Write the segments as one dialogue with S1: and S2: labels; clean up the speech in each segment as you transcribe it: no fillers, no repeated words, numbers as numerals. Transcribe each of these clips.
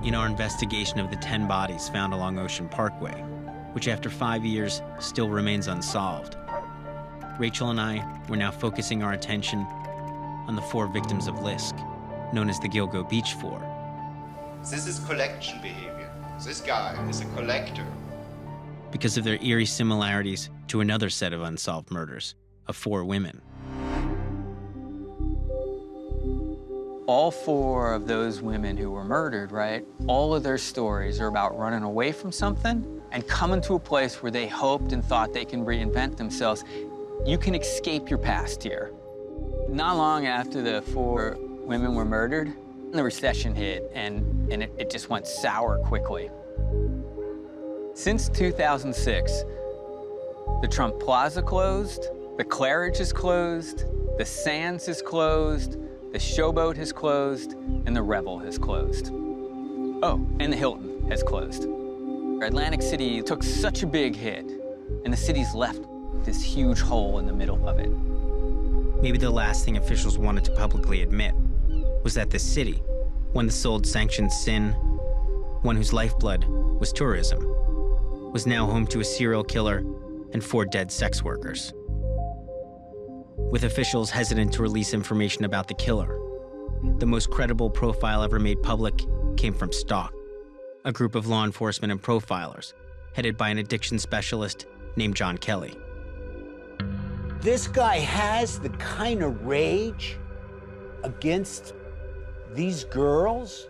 S1: in our investigation of the 10 bodies found along Ocean Parkway, which after 5 years still remains unsolved. Rachel and I were now focusing our attention on the 4 victims of Lisk, known as the Gilgo Beach 4.
S2: This is collection behavior. This guy is a collector.
S1: Because of their eerie similarities to another set of unsolved murders of 4 women.
S3: All 4 of those women who were murdered, right, all of their stories are about running away from something and coming to a place where they hoped and thought they can reinvent themselves. You can escape your past here. Not long after the 4 women were murdered, the recession hit, and it just went sour quickly. Since 2006, the Trump Plaza closed, the Claridge is closed, the Sands is closed, the Showboat has closed, and the Revel has closed. Oh, and the Hilton has closed. Atlantic City took such a big hit, and the city's left this huge hole in the middle of it.
S1: Maybe the last thing officials wanted to publicly admit was that the city, one that sold sanctioned sin, one whose lifeblood was tourism, was now home to a serial killer and 4 dead sex workers. With officials hesitant to release information about the killer, the most credible profile ever made public came from Stalk, a group of law enforcement and profilers headed by an addiction specialist named John Kelly.
S4: This guy has the kind of rage against these girls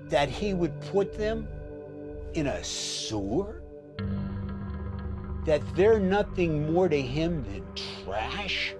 S4: that he would put them in a sewer? That they're nothing more to him than trash?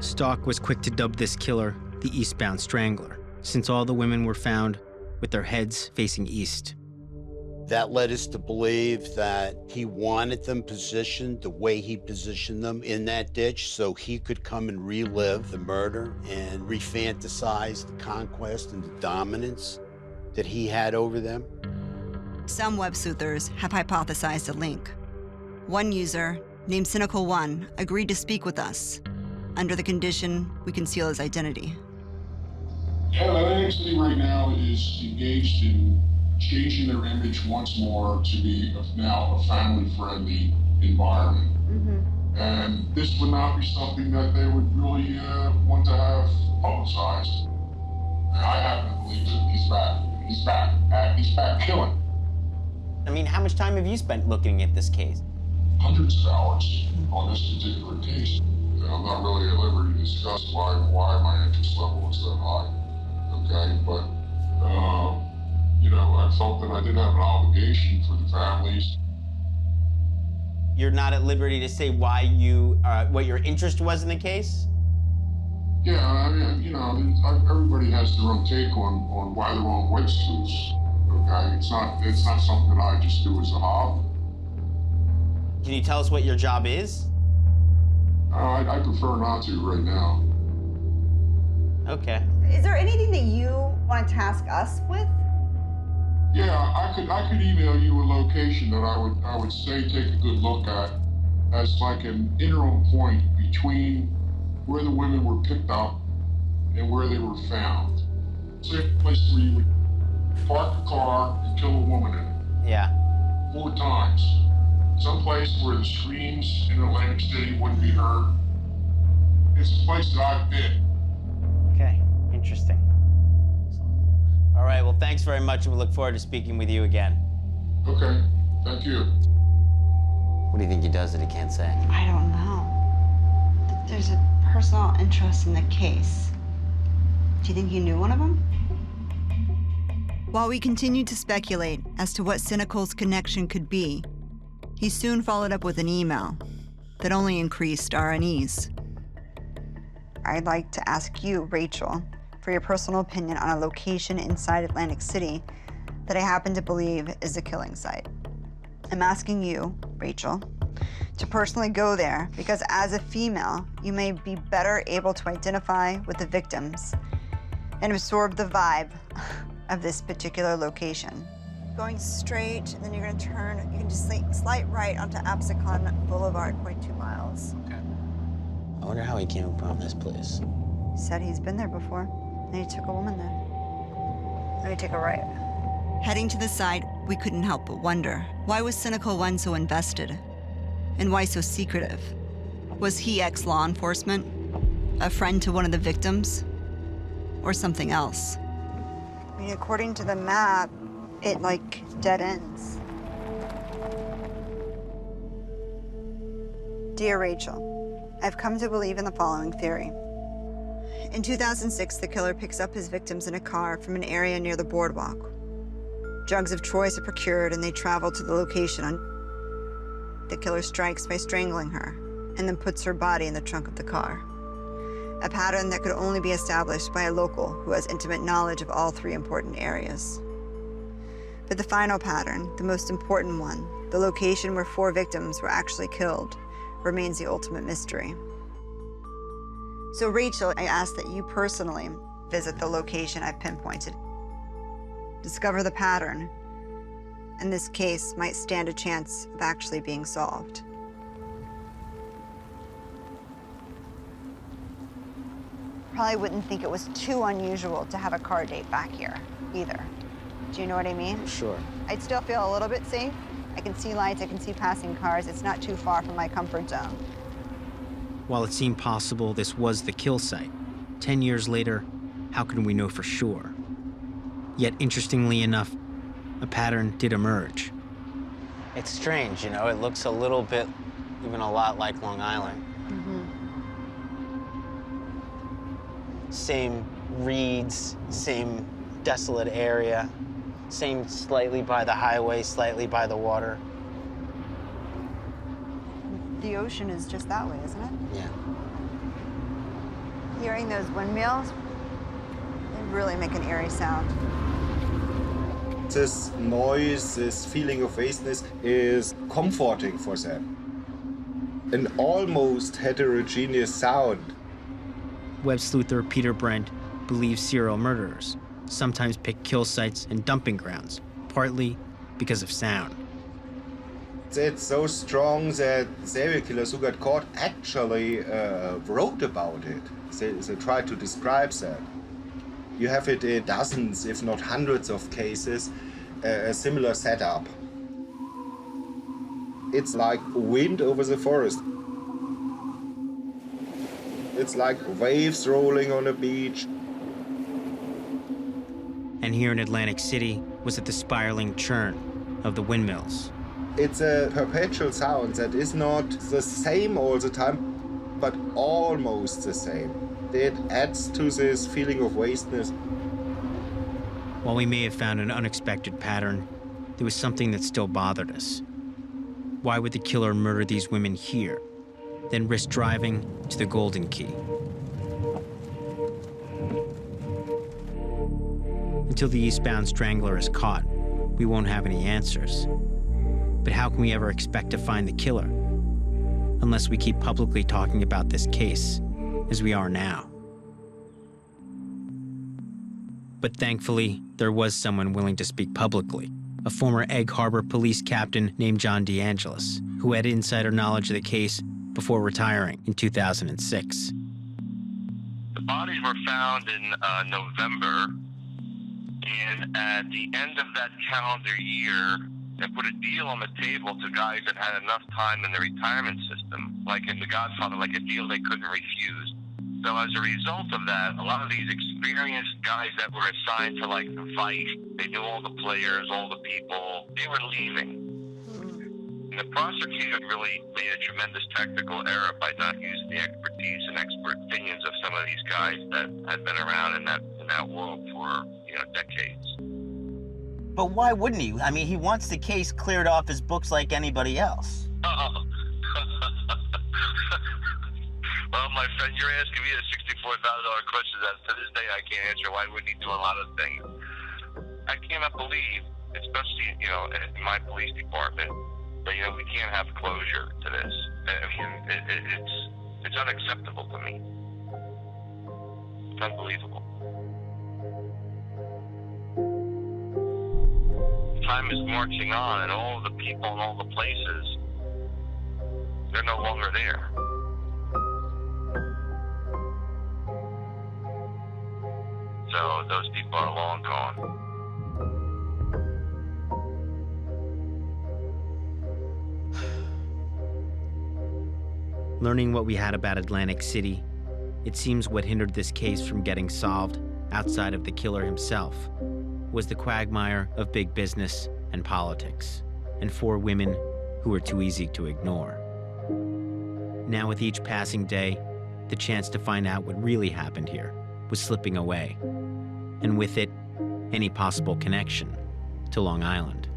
S1: Stalk was quick to dub this killer the Eastbound Strangler, since all the women were found with their heads facing east.
S4: That led us to believe that he wanted them positioned the way he positioned them in that ditch so he could come and relive the murder and refantasize the conquest and the dominance that he had over them.
S5: Some web sleuthers have hypothesized a link. One user, named Cynical1, agreed to speak with us, under the condition we conceal his identity.
S6: Yeah, Atlantic City right now is engaged in changing their image once more to be now a family-friendly environment. Mm-hmm. And this would not be something that they would really want to have publicized. And I happen to believe that he's back. He's back killing.
S7: I mean, how much time have you spent looking at this case?
S6: Hundreds of hours on this particular case. And I'm not really at liberty to discuss why my interest level is that high. Okay, but I felt that I did have an obligation for the families.
S7: You're not at liberty to say why you, what your interest was in the case?
S6: Yeah, I mean, everybody has their own take on why they're on web sleuths. Okay, it's not something that I just do as a hobby.
S7: Can you tell us what your job is?
S6: I prefer not to right now.
S7: Okay.
S8: Is there anything that you want to task us with?
S6: Yeah, I could email you a location that I would say take a good look at as like an interim point between where the women were picked up and where they were found. Say a place where you would park a car and kill a woman in it.
S7: Yeah.
S6: 4 times. Someplace where the screams in Atlantic City wouldn't be heard. It's a place that I've been.
S7: Okay, interesting. All right, well, thanks very much, and we look forward to speaking with you again.
S6: Okay, thank you.
S7: What do you think he does that he can't say?
S8: I don't know. There's a personal interest in the case. Do you think he knew one of them?
S5: While we continued to speculate as to what Cynical's connection could be, he soon followed up with an email that only increased our unease.
S8: I'd like to ask you, Rachel, for your personal opinion on a location inside Atlantic City that I happen to believe is a killing site. I'm asking you, Rachel, to personally go there because as a female, you may be better able to identify with the victims and absorb the vibe of this particular location. Going straight, and then you're gonna turn, you can just slight right onto Absecon Boulevard, 0.2 miles.
S7: Okay. I wonder how he came upon this place.
S8: He said he's been there before, and he took a woman there. Let me take a right.
S5: Heading to the site, we couldn't help but wonder, why was Cynical One so invested? And why so secretive? Was he ex-law enforcement? A friend to one of the victims? Or something else?
S8: I mean, according to the map, it, like, dead ends. Dear Rachel, I've come to believe in the following theory. In 2006, the killer picks up his victims in a car from an area near the boardwalk. Drugs of choice are procured and they travel to the location. The killer strikes by strangling her and then puts her body in the trunk of the car. A pattern that could only be established by a local who has intimate knowledge of all three important areas. But the final pattern, the most important one, the location where 4 victims were actually killed, remains the ultimate mystery. So Rachel, I ask that you personally visit the location I've pinpointed. Discover the pattern, and this case might stand a chance of actually being solved. Probably wouldn't think it was too unusual to have a car date back here, either. Do you know what I mean?
S1: Sure.
S8: I'd still feel a little bit safe. I can see lights, I can see passing cars. It's not too far from my comfort zone.
S1: While it seemed possible this was the kill site, 10 years later, how can we know for sure? Yet, interestingly enough, a pattern did emerge.
S7: It's strange, you know, it looks a little bit, even a lot like Long Island. Same reeds, same desolate area, same slightly by the highway, slightly by the water.
S8: The ocean is just that way, isn't it?
S7: Yeah.
S8: Hearing those windmills, they really make an eerie sound.
S2: This noise, this feeling of vastness is comforting for them. An almost heterogeneous sound.
S1: Web sleuther Peter Brent believes serial murderers sometimes pick kill sites and dumping grounds, partly because of sound.
S2: It's so strong that serial killers who got caught actually wrote about it. They tried to describe that. You have it in dozens, if not hundreds of cases, a similar setup. It's like wind over the forest. It's like waves rolling on a beach.
S1: And here in Atlantic City was it the spiraling churn of the windmills.
S2: It's a perpetual sound that is not the same all the time, but almost the same. It adds to this feeling of wasteness.
S1: While we may have found an unexpected pattern, there was something that still bothered us. Why would the killer murder these women here, then risk driving to the Golden Key? Until the eastbound strangler is caught, we won't have any answers. But how can we ever expect to find the killer unless we keep publicly talking about this case as we are now? But thankfully, there was someone willing to speak publicly, a former Egg Harbor police captain named John DeAngelis, who had insider knowledge of the case before retiring in 2006.
S9: The bodies were found in November, and at the end of that calendar year, they put a deal on the table to guys that had enough time in the retirement system, like in The Godfather, like a deal they couldn't refuse. So as a result of that, a lot of these experienced guys that were assigned to like the fight, they knew all the players, all the people, they were leaving. And the prosecutor really made a tremendous technical error by not using the expertise and expert opinions of some of these guys that had been around in that world for, decades.
S7: But why wouldn't he? I mean, he wants the case cleared off his books like anybody else.
S9: Oh. Well, my friend, you're asking me a $64,000 question that to this day I can't answer. Why wouldn't he do a lot of things? I cannot believe, especially, in my police department, that, we can't have closure to this. I mean, it's unacceptable to me. It's unbelievable. Time is marching on, and all of the people and all the places, they're no longer there. So those people are long gone.
S1: Learning what we had about Atlantic City, it seems what hindered this case from getting solved, outside of the killer himself, was the quagmire of big business and politics, and 4 women who were too easy to ignore. Now, with each passing day, the chance to find out what really happened here was slipping away, and with it, any possible connection to Long Island.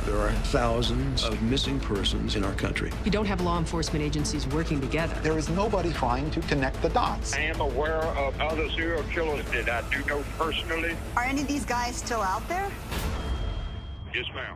S10: There are thousands of missing persons in our country.
S11: You don't have law enforcement agencies working together.
S12: There is nobody trying to connect the dots.
S13: I am aware of other serial killers that I do know personally.
S8: Are any of these guys still out there?
S13: Yes, ma'am.